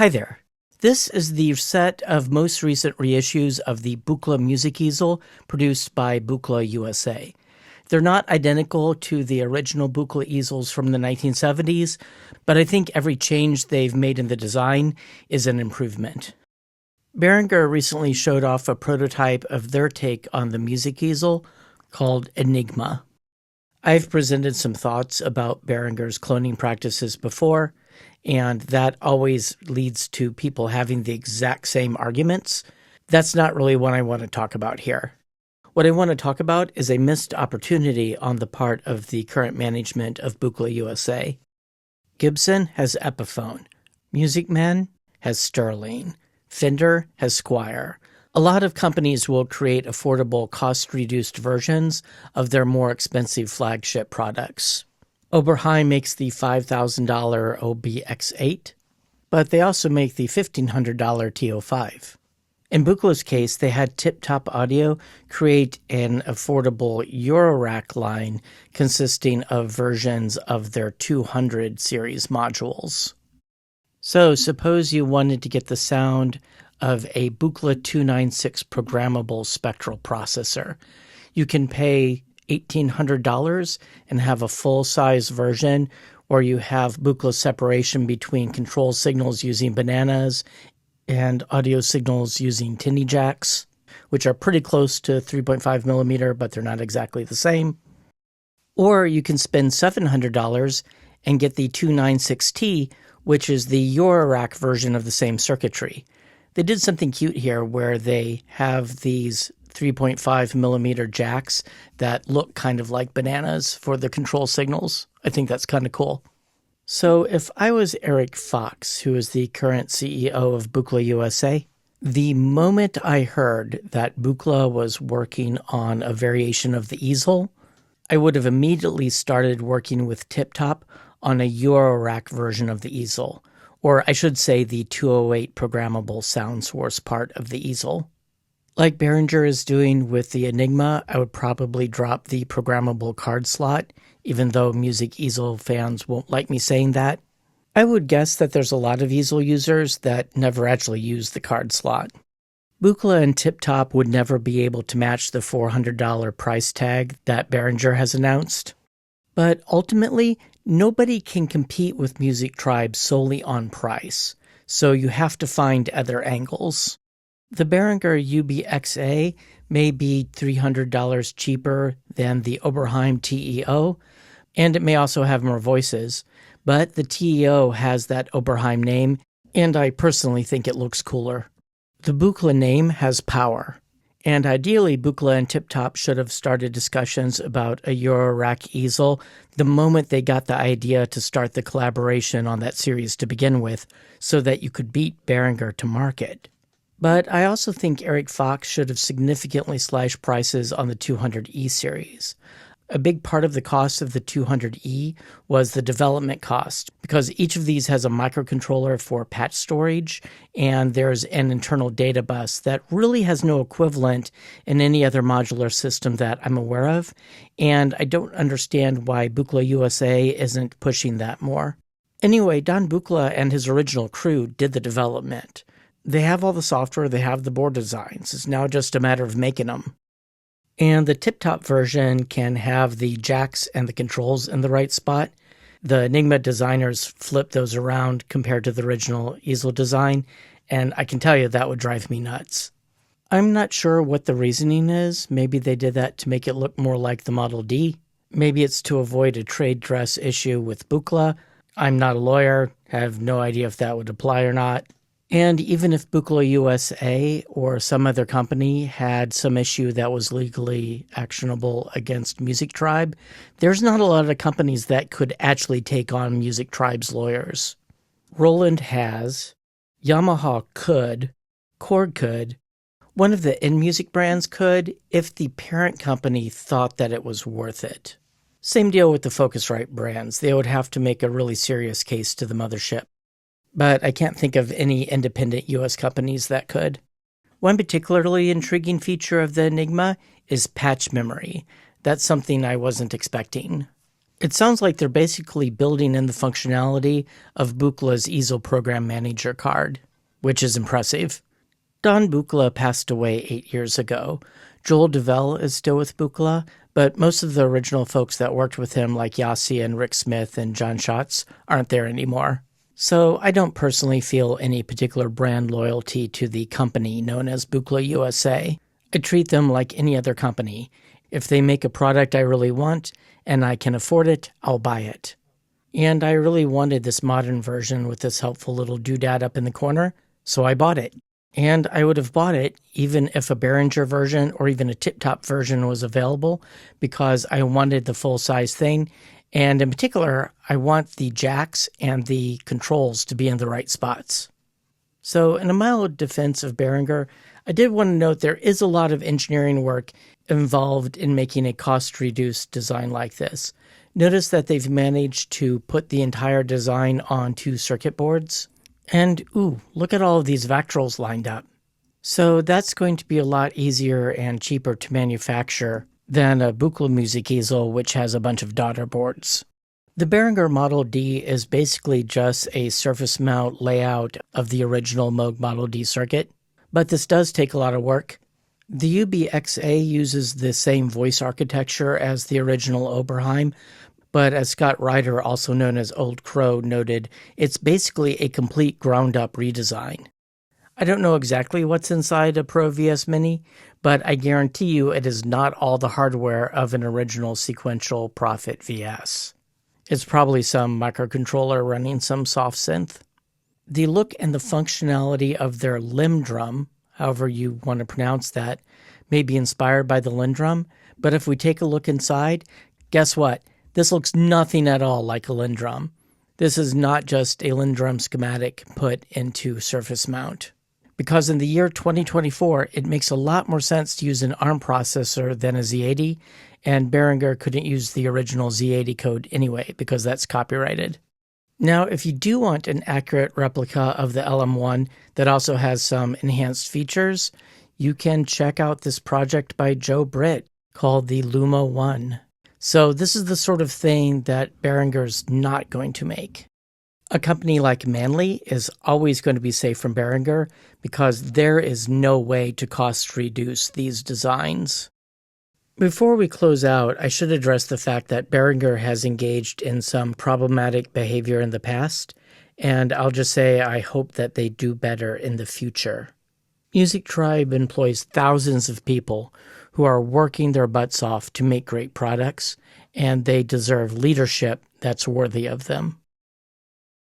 Hi there. This is the set of most recent reissues of the Buchla music easel produced by Buchla U.S.A. They're not identical to the original Buchla easels from the 1970s, but I think every change they've made in the design is an improvement. Behringer recently showed off a prototype of their take on the music easel called Enigma. I've presented some thoughts about Behringer's cloning practices before, and that always leads to people having the exact same arguments. That's not really what I want to talk about here. What I want to talk about is a missed opportunity on the part of the current management of Buchla U.S.A. Gibson has Epiphone. Music Man has Sterling. Fender has Squier. A lot of companies will create affordable, cost-reduced versions of their more expensive flagship products. Oberheim makes the $5,000 OBX8, but they also make the $1,500 TO5. In Buchla's case, they had Tip Top Audio create an affordable Eurorack line consisting of versions of their 200 series modules. So suppose you wanted to get the sound of a Buchla 296 programmable spectral processor. You can pay $1,800 and have a full-size version, or you have Buchla separation between control signals using bananas and audio signals using tinny jacks, which are pretty close to 3.5 millimeter, but they're not exactly the same. Or you can spend $700 and get the 296T, which is the Eurorack version of the same circuitry. They did something cute here where they have these 3.5 millimeter jacks that look kind of like bananas for the control signals. I think that's kind of cool. So if I was Eric Fox, who is the current CEO of Buchla U.S.A., the moment I heard that Buchla was working on a variation of the Easel, I would have immediately started working with Tip Top on a Eurorack version of the Easel, or I should say the 208 programmable sound source part of the Easel. Like Behringer is doing with the Enigma, I would probably drop the programmable card slot, even though music easel fans won't like me saying that. I would guess that there's a lot of easel users that never actually use the card slot. Buchla and Tip Top would never be able to match the $400 price tag that Behringer has announced. But ultimately, nobody can compete with Music Tribe solely on price, so you have to find other angles. The Behringer UBXA may be $300 cheaper than the Oberheim TEO, and it may also have more voices, but the TEO has that Oberheim name, and I personally think it looks cooler. The Buchla name has power, and ideally Buchla and Tip Top should have started discussions about a Eurorack easel the moment they got the idea to start the collaboration on that series to begin with, so that you could beat Behringer to market. But I also think Eric Fox should have significantly slashed prices on the 200E series. A big part of the cost of the 200E was the development cost, because each of these has a microcontroller for patch storage, and there's an internal data bus that really has no equivalent in any other modular system that I'm aware of, and I don't understand why Buchla U.S.A. isn't pushing that more. Anyway, Don Buchla and his original crew did the development. They have all the software, they have the board designs. It's now just a matter of making them. And the tip-top version can have the jacks and the controls in the right spot. The Enigma designers flipped those around compared to the original easel design, and I can tell you that would drive me nuts. I'm not sure what the reasoning is. Maybe they did that to make it look more like the Model D. Maybe it's to avoid a trade dress issue with Buchla. I'm not a lawyer, have no idea if that would apply or not. And even if Buchla U.S.A. or some other company had some issue that was legally actionable against Music Tribe, there's not a lot of companies that could actually take on Music Tribe's lawyers. Roland has, Yamaha could, Korg could, one of the in-music brands could if the parent company thought that it was worth it. Same deal with the Focusrite brands. They would have to make a really serious case to the mothership. But I can't think of any independent U.S. companies that could. One particularly intriguing feature of the Enigma is patch memory. That's something I wasn't expecting. It sounds like they're basically building in the functionality of Buchla's Easel Program Manager card, which is impressive. Don Buchla passed away 8 years ago. Joel DeVell is still with Buchla, but most of the original folks that worked with him, like Yossi and Rick Smith and John Schatz, aren't there anymore. So I don't personally feel any particular brand loyalty to the company known as Buchla U.S.A. I treat them like any other company. If they make a product I really want and I can afford it, I'll buy it. And I really wanted this modern version with this helpful little doodad up in the corner, so I bought it. And I would have bought it even if a Behringer version or even a tip-top version was available, because I wanted the full-size thing. And in particular, I want the jacks and the controls to be in the right spots. So in a mild defense of Behringer, I did want to note there is a lot of engineering work involved in making a cost-reduced design like this. Notice that they've managed to put the entire design on 2 circuit boards. And, ooh, look at all of these Vactrols lined up. So that's going to be a lot easier and cheaper to manufacture than a Buchla Music Easel, which has a bunch of daughter boards. The Behringer Model D is basically just a surface mount layout of the original Moog Model D circuit, but this does take a lot of work. The U.S.A uses the same voice architecture as the original Oberheim, but as Scott Ryder, also known as Old Crow, noted, it's basically a complete ground-up redesign. I don't know exactly what's inside a Pro VS Mini, but I guarantee you it is not all the hardware of an original sequential Prophet VS. It's probably some microcontroller running some soft synth. The look and the functionality of their limb drum, however you want to pronounce that, may be inspired by the Lindrum, but if we take a look inside, guess what? This looks nothing at all like a Lindrum. This is not just a Lindrum schematic put into surface mount. Because in the year 2024, it makes a lot more sense to use an ARM processor than a Z80, and Behringer couldn't use the original Z80 code anyway because that's copyrighted. Now, if you do want an accurate replica of the LM1 that also has some enhanced features, you can check out this project by Joe Britt called the Luma 1. So this is the sort of thing that Behringer's not going to make. A company like Manley is always going to be safe from Behringer because there is no way to cost reduce these designs. Before we close out, I should address the fact that Behringer has engaged in some problematic behavior in the past, and I'll just say I hope that they do better in the future. Music Tribe employs thousands of people who are working their butts off to make great products, and they deserve leadership that's worthy of them.